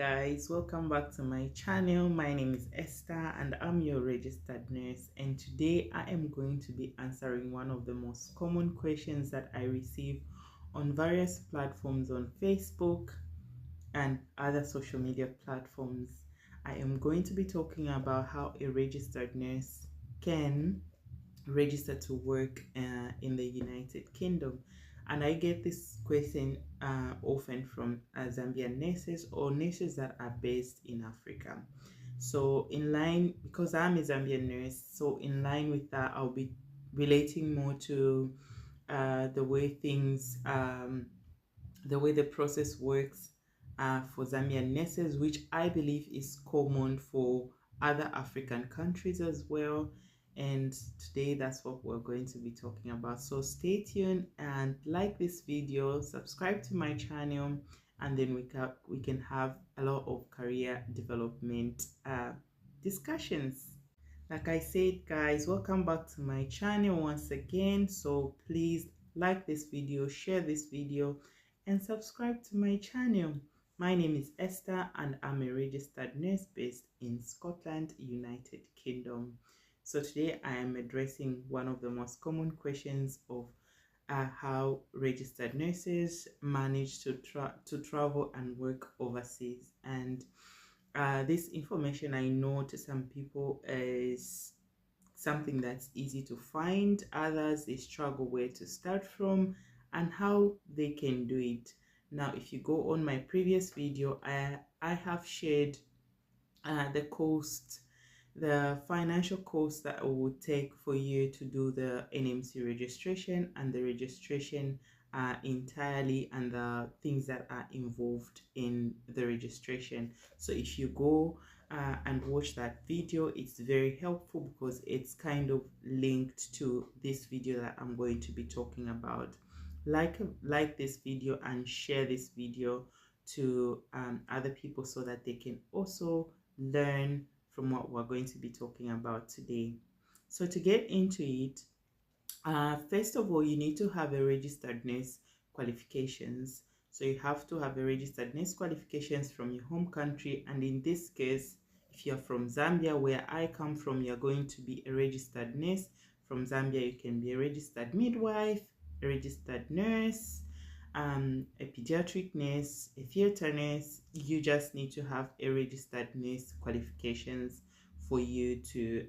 guys, welcome back to my channel. My name is Esther and I'm your registered nurse, and today I am going to be answering one of the most common questions that I receive on various platforms on Facebook and other social media platforms. I am going to be talking about how a registered nurse can register to work in the United Kingdom. And I get this question often from Zambian nurses or nurses that are based in Africa. So in line, because I'm a Zambian nurse, so in line with that, I'll be relating more to the way things, the way the process works for Zambian nurses, which I believe is common for other African countries as well. And today that's what we're going to be talking about. So stay tuned and like this video, subscribe to my channel, and then we can have a lot of career development discussions. Like I said, guys, welcome back to my channel once again. So please like this video, share this video, and subscribe to my channel. My name is Esther and I'm a registered nurse based in Scotland, United Kingdom. So today I am addressing one of the most common questions of how registered nurses manage to travel and work overseas. And this information, I know to some people is something that's easy to find. Others, they struggle where to start from and how they can do it. Now, if you go on my previous video, I have shared the financial cost that it would take for you to do the NMC registration and the registration entirely, and the things that are involved in the registration. So if you go and watch that video, it's very helpful because it's kind of linked to this video that I'm going to be talking about. Like this video and share this video to other people so that they can also learn from what we're going to be talking about today. So to get into it, first of all, you need to have a registered nurse qualifications. So you have to have a registered nurse qualifications from your home country, and in this case, if you're from Zambia, where I come from, you're going to be a registered nurse. From Zambia, you can be a registered midwife, a registered nurse, a pediatric nurse, a theater nurse. You just need to have a registered nurse qualifications for you to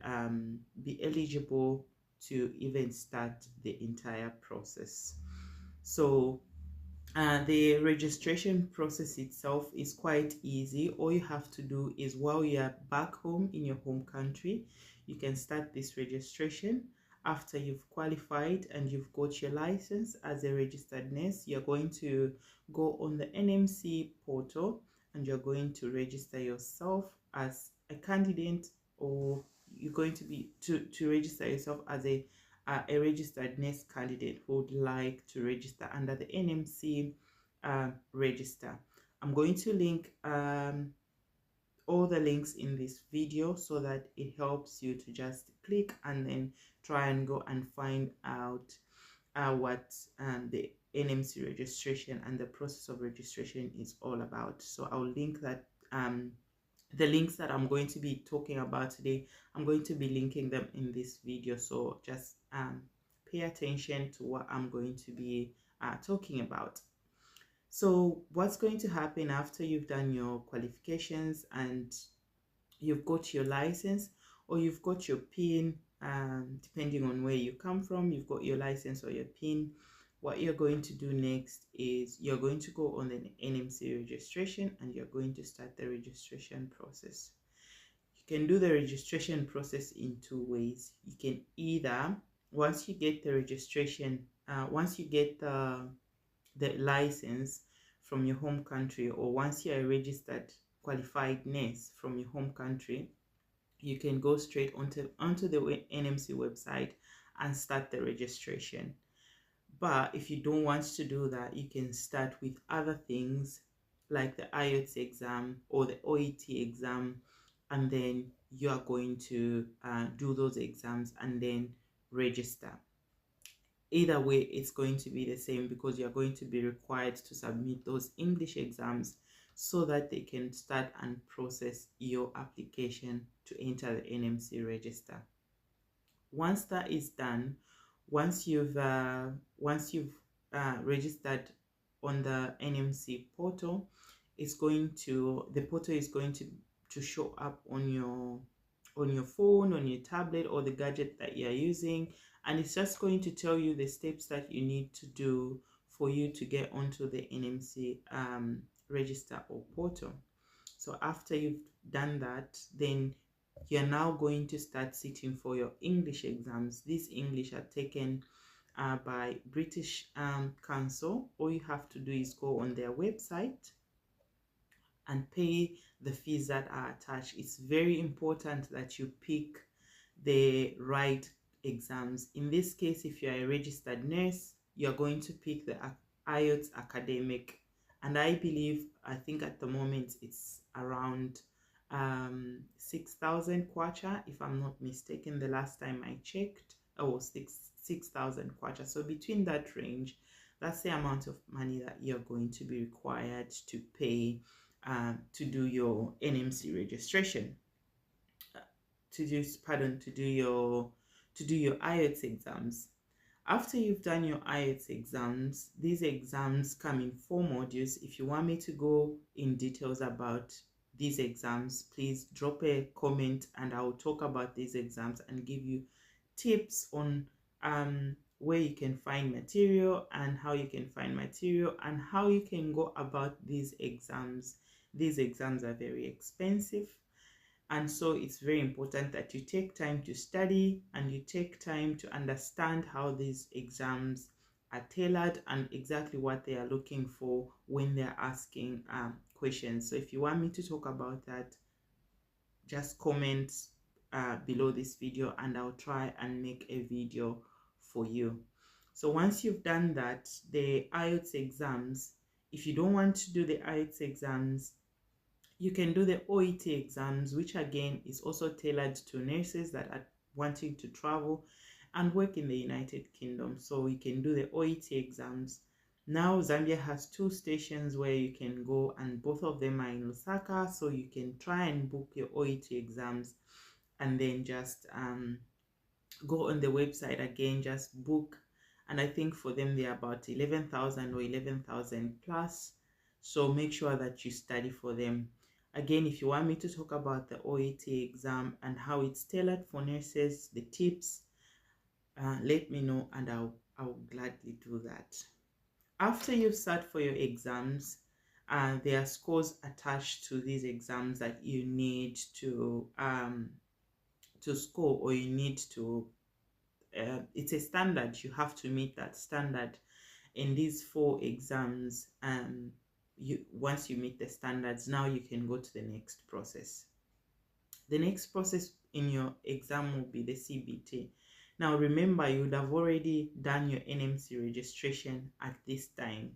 be eligible to even start the entire process. So the registration process itself is quite easy. All you have to do is, while you are back home in your home country, you can start this registration. After you've qualified and you've got your license as a registered nurse, you're going to go on the NMC portal and you're going to register yourself as a candidate, or you're going to be to register yourself as a registered nurse candidate who would like to register under the NMC register. I'm going to link all the links in this video so that it helps you to just click and then try and go and find out what the NMC registration and the process of registration is all about. So I'll link that the links that I'm going to be talking about today, I'm going to be linking them in this video. So just pay attention to what I'm going to be talking about. So what's going to happen after you've done your qualifications and you've got your license or you've got your PIN, depending on where you come from, you've got your license or your PIN. What you're going to do next is you're going to go on the NMC registration and you're going to start the registration process. You can do the registration process in two ways. You can either, once you get the registration, once you get the license from your home country, or once you're a registered qualified nurse from your home country, you can go straight onto the NMC website and start the registration. But if you don't want to do that, you can start with other things like the IELTS exam or the OET exam, and then you are going to do those exams and then register. Either way, it's going to be the same because you're going to be required to submit those English exams so that they can start and process your application to enter the NMC register. Once that is done, once you've registered on the NMC portal, the portal is going to show up on your phone, on your tablet, or the gadget that you're using, and it's just going to tell you the steps that you need to do for you to get onto the NMC register or portal. So after you've done that, then you're now going to start sitting for your English exams. These English are taken by British Council. All you have to do is go on their website and pay the fees that are attached. It's very important that you pick the right exams. In this case, if you're a registered nurse, you're going to pick the IELTS academic, and I think at the moment it's around 6,000 kwacha, if I'm not mistaken. The last time I checked, 6,000 kwacha. So between that range, that's the amount of money that you're going to be required to pay to do your NMC registration, to do your IELTS exams. After you've done your IELTS exams, these exams come in 4 modules. If you want me to go in details about these exams, please drop a comment and I'll talk about these exams and give you tips on where you can find material and how you can find material and how you can go about these exams. These exams are very expensive, and so it's very important that you take time to study and you take time to understand how these exams are tailored and exactly what they are looking for when they're asking questions. So if you want me to talk about that, just comment below this video and I'll try and make a video for you. So once you've done that, the IELTS exams, if you don't want to do the IELTS exams, you can do the OET exams, which again is also tailored to nurses that are wanting to travel and work in the United Kingdom. So you can do the OET exams. Now Zambia has 2 stations where you can go, and both of them are in Lusaka, so you can try and book your OET exams and then just go on the website again, just book, and I think for them they're about 11,000 or 11,000 plus. So make sure that you study for them. Again, if you want me to talk about the OET exam and how it's tailored for nurses, the tips, let me know and I'll gladly do that. After you've sat for your exams, there are scores attached to these exams that you need to score, or you need to, it's a standard. You have to meet that standard in these 4 exams. Once you meet the standards, now you can go to the next process. The next process in your exam will be the CBT. Now remember, you would have already done your NMC registration at this time.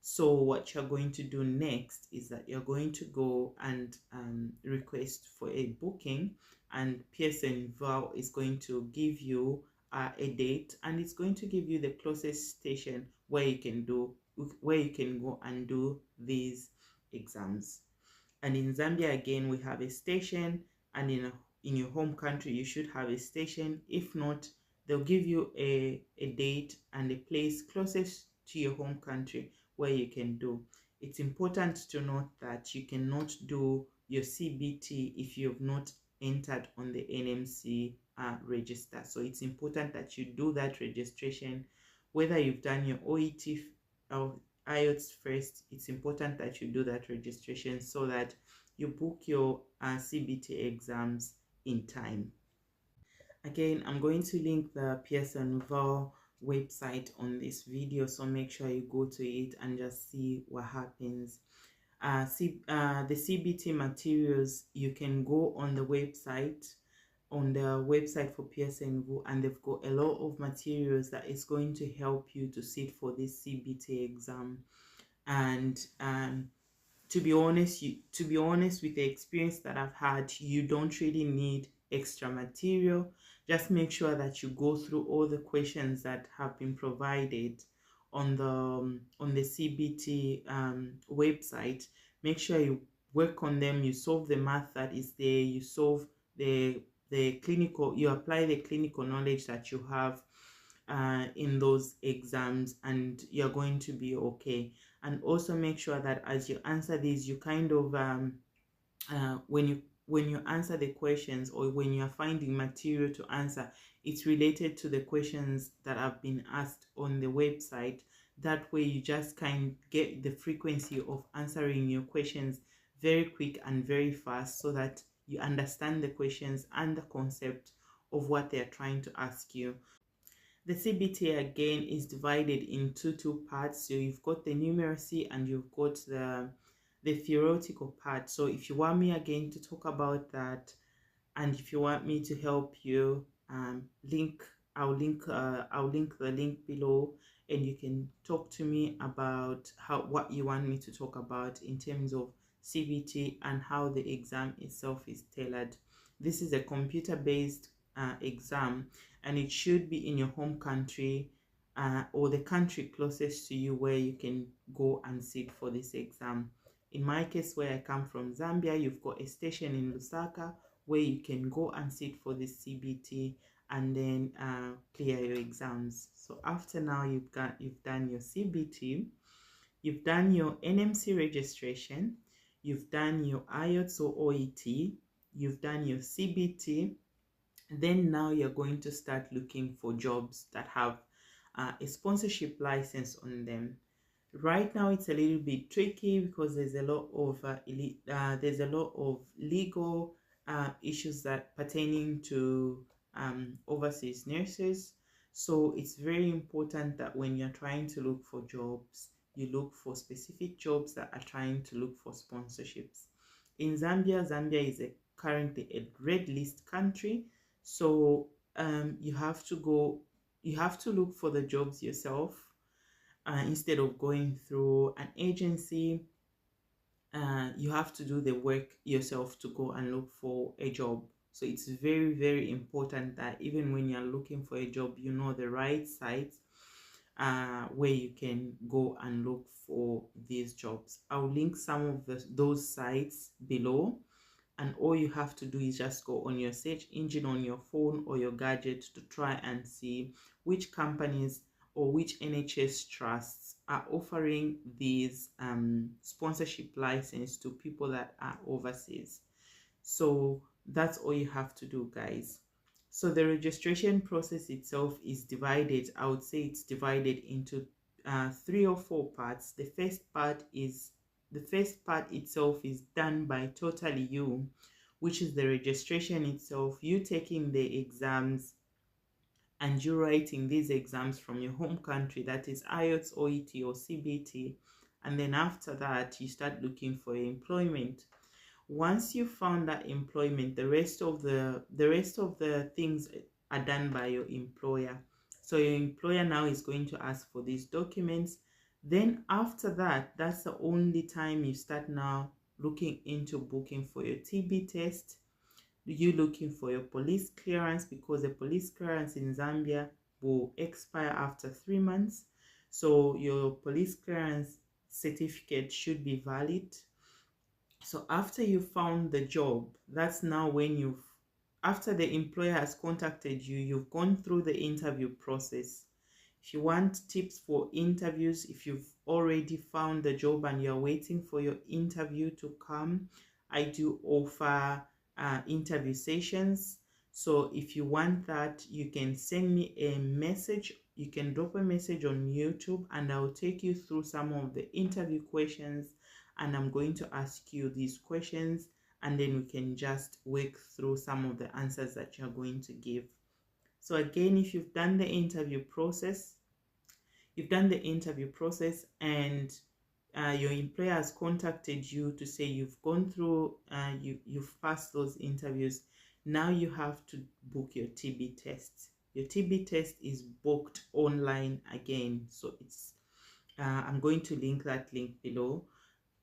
So what you're going to do next is that you're going to go and request for a booking, and Pearson VOW is going to give you a date, and it's going to give you the closest station where you can go and do these exams. And in Zambia, again, we have a station, and in your home country you should have a station. If not, they'll give you a date and a place closest to your home country where you can do. It's important to note that you cannot do your CBT if you've not entered on the NMC register. So it's important that you do that registration, whether you've done your OET or IELTS first. It's important that you do that registration so that you book your CBT exams in time. Again, I'm going to link the Pearson VOW website on this video, so make sure you go to it and just see what happens. The CBT materials, you can go on the website for Pearson VOW, and they've got a lot of materials that is going to help you to sit for this CBT exam. And to be honest, with the experience that I've had, you don't really need extra material. Just make sure that you go through all the questions that have been provided on the CBT website. Make sure you work on them, you solve the math that is there, you solve the clinical, you apply the clinical knowledge that you have in those exams, and you're going to be okay. And also make sure that as you answer these, you kind of when you answer the questions, or when you're finding material to answer, it's related to the questions that have been asked on the website. That way you just kind of get the frequency of answering your questions very quick and very fast, so that you understand the questions and the concept of what they're trying to ask you. The CBT again is divided into two parts. So you've got the numeracy and you've got the theoretical part. So if you want me again to talk about that, and if you want me to help you, I'll link the link below, and you can talk to me about what you want me to talk about in terms of CBT and how the exam itself is tailored. This is a computer-based exam, and it should be in your home country or the country closest to you, where you can go and sit for this exam. In my case, where I come from, Zambia, you've got a station in Lusaka where you can go and sit for this CBT and then clear your exams. So after now you've done your CBT, you've done your NMC registration, you've done your IELTS or OET, you've done your CBT, then now you're going to start looking for jobs that have a sponsorship license on them. Right now it's a little bit tricky because there's a lot of legal issues that pertaining to overseas nurses. So it's very important that when you're trying to look for jobs, you look for specific jobs that are trying to look for sponsorships. In Zambia, Zambia is currently a red list country, so you have to look for the jobs yourself. Instead of going through an agency, you have to do the work yourself to go and look for a job. So it's very, very important that even when you're looking for a job, you know the right sites where you can go and look for these jobs. I'll link some of those sites below, and all you have to do is just go on your search engine on your phone or your gadget to try and see which companies or which NHS trusts are offering these sponsorship license to people that are overseas. So that's all you have to do, guys. So the registration process itself is divided, I would say it's divided into 3 or 4 parts. The first part itself is done by totally you, which is the registration itself, you taking the exams and you writing these exams from your home country, that is IELTS, OET or CBT. And then after that, you start looking for employment. Once you found that employment, the rest of the things are done by your employer. So your employer now is going to ask for these documents. Then after that, that's the only time you start now looking into booking for your TB test. You looking for your police clearance, because the police clearance in Zambia will expire after 3 months. So your police clearance certificate should be valid. So after you found the job, that's now when after the employer has contacted you, you've gone through the interview process. If you want tips for interviews, if you've already found the job and you're waiting for your interview to come, I do offer interview sessions. So if you want that, you can send me a message. You can drop a message on YouTube, and I'll take you through some of the interview questions, and I'm going to ask you these questions, and then we can just work through some of the answers that you're going to give. So again, if you've done the interview process, and your employer has contacted you to say you've gone through, you've passed those interviews, now you have to book your TB test. Your TB test is booked online again. So it's, I'm going to link that link below.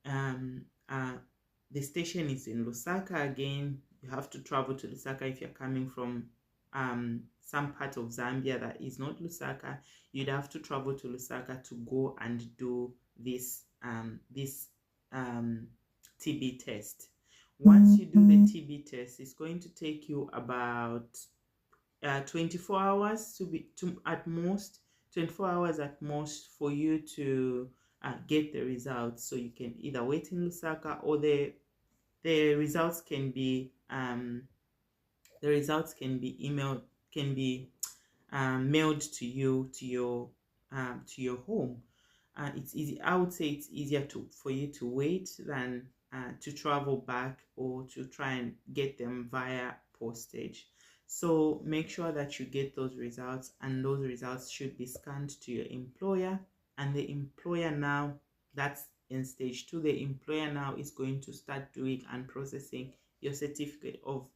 The station is in Lusaka again. You have to travel to Lusaka if you're coming from some part of Zambia that is not Lusaka. You'd have to travel to Lusaka to go and do this TB test. Once you do the TB test, it's going to take you about 24 hours to at most 24 hours at most for you to get the results. So you can either wait in Lusaka, or the results can be emailed, can be mailed to you to your home. It's easy. I would say it's easier for you to wait than to travel back or to try and get them via postage. So make sure that you get those results, and those results should be scanned to your employer. And the employer now, that's in stage 2, the employer now is going to start doing and processing your certificate of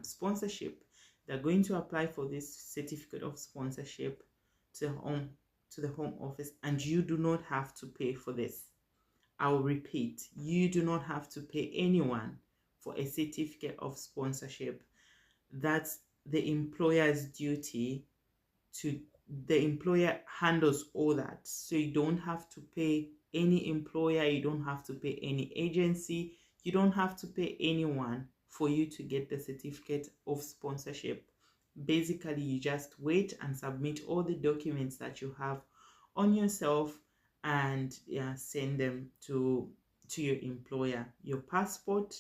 sponsorship. They're going to apply for this certificate of sponsorship to the home office, and you do not have to pay for this. I'll repeat, you do not have to pay anyone for a certificate of sponsorship. That's the employer's duty. The employer handles all that, so you don't have to pay any employer, you don't have to pay any agency, you don't have to pay anyone for you to get the certificate of sponsorship. Basically, you just wait and submit all the documents that you have on yourself, and send them to your employer. Your passport,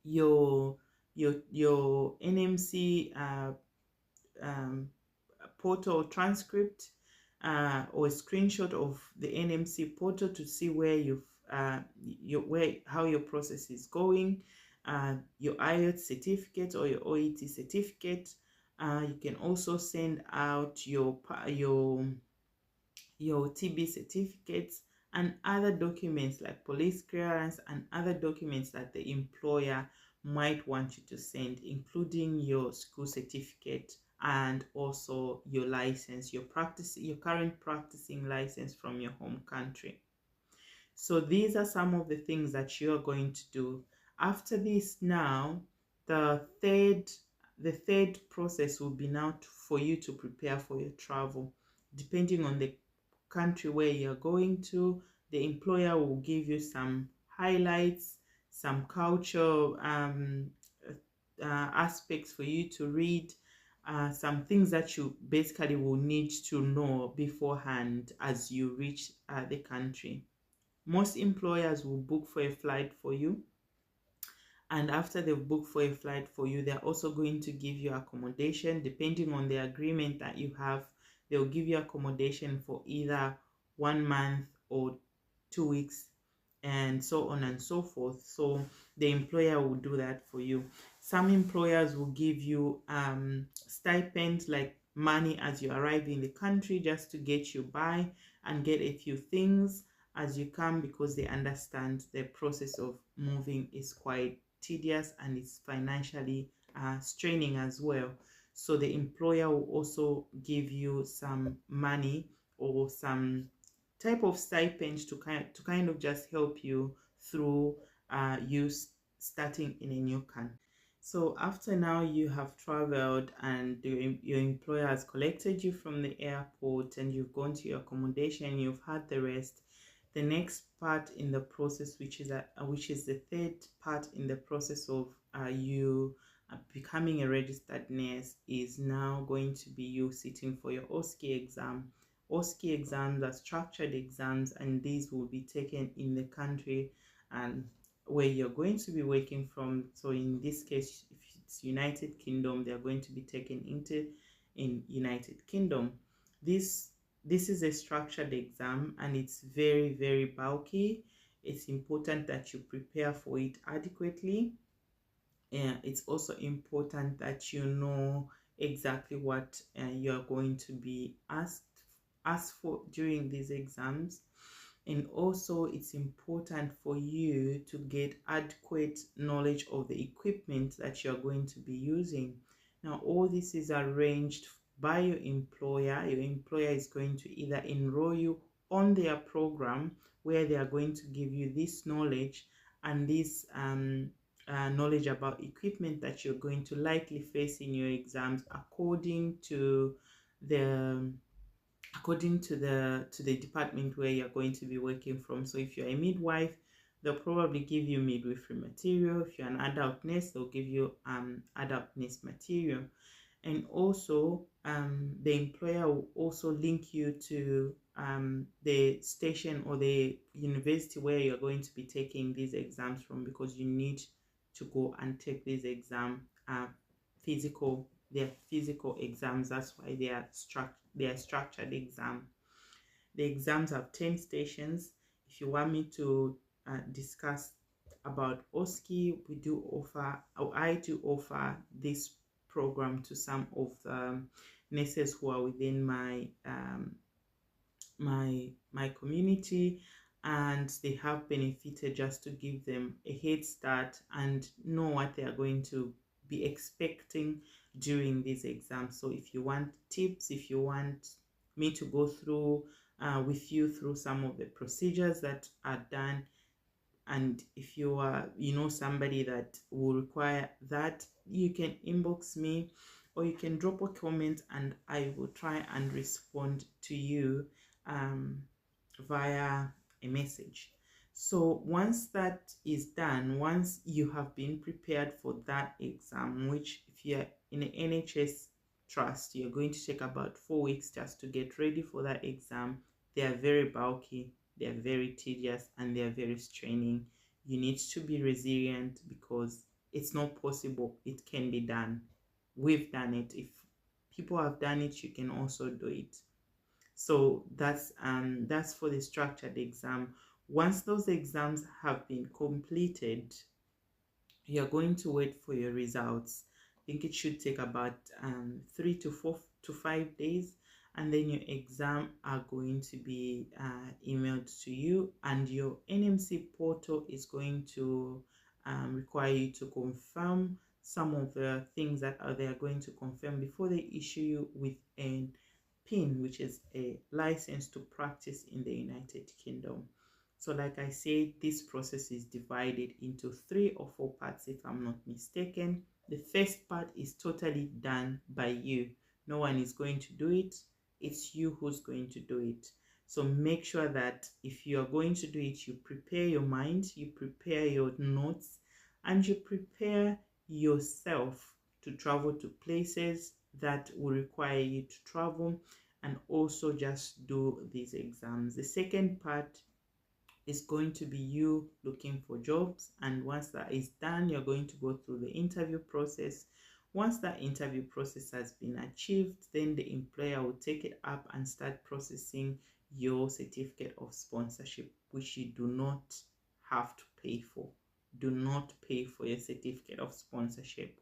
your NMC portal transcript, or a screenshot of the NMC portal to see where how your process is going, your IELTS certificate or your OET certificate. You can also send out your TB certificates and other documents like police clearance and other documents that the employer might want you to send, including your school certificate and also your license, your current practicing license from your home country. So these are some of the things that you are going to do. After this, now the third process will be now for you to prepare for your travel. Depending on the country where you're going to, the employer will give you some highlights, some culture aspects for you to read, some things that you basically will need to know beforehand as you reach the country. Most employers will book for a flight for you, and after they've booked for a flight for you, they're also going to give you accommodation. Depending on the agreement that you have, they'll give you accommodation for either 1 month or 2 weeks, and so on and so forth. So the employer will do that for you. Some employers will give you stipends, like money as you arrive in the country, just to get you by and get a few things as you come, because they understand the process of moving is quite tedious and it's financially straining as well. So the employer will also give you some money or some type of stipend to kind of just help you through you starting in a new country. So after now you have traveled and your employer has collected you from the airport and you've gone to your accommodation, you've had the rest. The next part in the process, which is the third part in the process of you becoming a registered nurse, is now going to be you sitting for your OSCE exam. OSCE exams are structured exams, and these will be taken in the country and where you're going to be working from. So in this case, if it's United Kingdom, they're going to be taken in United Kingdom. This is a structured exam, and it's very, very bulky. It's important that you prepare for it adequately. And it's also important that you know exactly what you're going to be asked for during these exams. And also it's important for you to get adequate knowledge of the equipment that you're going to be using. Now all this is arranged by your employer. Your employer is going to either enroll you on their program, where they are going to give you this knowledge and this knowledge about equipment that you're going to likely face in your exams according to the department where you're going to be working from. So if you're a midwife, they'll probably give you midwifery material. If you're an adult nurse, they'll give you adult nurse material. And also the employer will also link you to the station or the university where you're going to be taking these exams from, because you need to go and take these exam physical. They're physical exams. That's why they are structured exam. The exams have 10 stations. If you want me to discuss about OSCE, we do offer, or I do offer this program to some of the nurses who are within my my community, and they have benefited, just to give them a head start and know what they are going to be expecting during these exams. So if you want tips, if you want me to go through with you through some of the procedures that are done, and if you are somebody that will require that, you can inbox me, or you can drop a comment and I will try and respond to you via a message. So once that is done, once you have been prepared for that exam, which if you're in an NHS trust, you're going to take about 4 weeks just to get ready for that exam. They are very bulky, they are very tedious, and they are very straining. You need to be resilient, because it's not possible. It can be done. We've done it. If people have done it, you can also do it. So that's for the structured exam. Once those exams have been completed, you're going to wait for your results. I think it should take about 3 to 4 to 5 days, and then your exam are going to be emailed to you, and your NMC portal is going to require you to confirm some of the things that they are going to confirm before they issue you with a PIN, which is a license to practice in the United Kingdom. So like I said, this process is divided into 3 or 4 parts, if I'm not mistaken. The first part is totally done by you. No one is going to do it. It's you who's going to do it. So make sure that if you are going to do it, you prepare your mind, you prepare your notes, and you prepare yourself to travel to places that will require you to travel, and also just do these exams. The second part is going to be you looking for jobs, and once that is done, you're going to go through the interview process. Once that interview process has been achieved, then the employer will take it up and start processing your certificate of sponsorship, which you do not have to pay for. Do not pay for your certificate of sponsorship.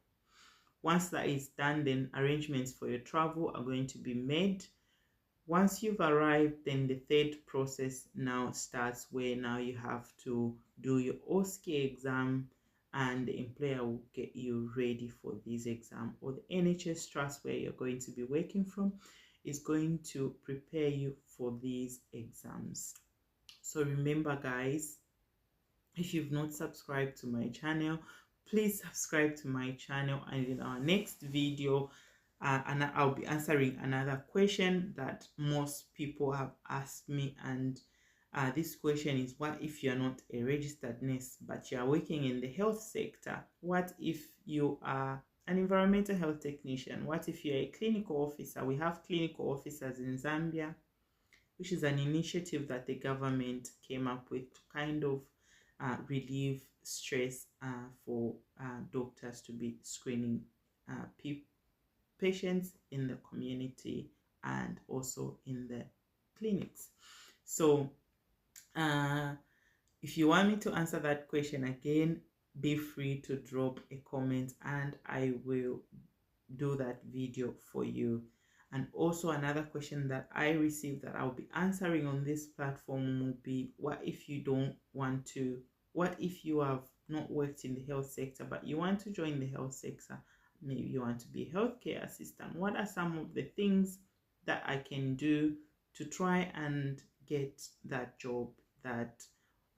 Once that is done, then arrangements for your travel are going to be made. Once you've arrived, then the third process now starts, where now you have to do your OSCE exam, and the employer will get you ready for this exam, or the NHS trust where you're going to be working from is going to prepare you for these exams. So remember, guys, if you've not subscribed to my channel, please subscribe to my channel, and in our next video and I'll be answering another question that most people have asked me, and this question is, what if you're not a registered nurse but you're working in the health sector? What if you are an environmental health technician? What if you're a clinical officer? We have clinical officers in Zambia, which is an initiative that the government came up with to kind of relieve stress for doctors to be screening patients in the community and also in the clinics. So if you want me to answer that question again, be free to drop a comment and I will do that video for you. And also another question that I received that I'll be answering on this platform will be, what if you don't want to, what if you have not worked in the health sector but you want to join the health sector? Maybe you want to be a healthcare assistant. What are some of the things that I can do to try and get that job that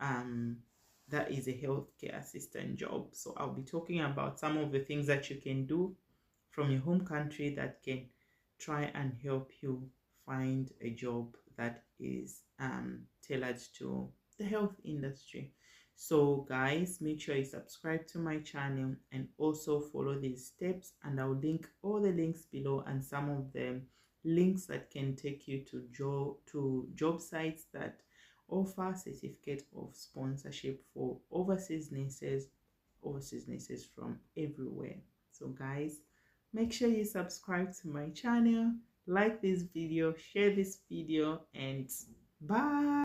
that is a healthcare assistant job? So I'll be talking about some of the things that you can do from your home country that can try and help you find a job that is tailored to the health industry. So guys, make sure you subscribe to my channel and also follow these steps, and I'll link all the links below and some of them links that can take you to job sites that offer certificate of sponsorship for overseas nurses from everywhere. So guys, make sure you subscribe to my channel, like this video, share this video, and bye.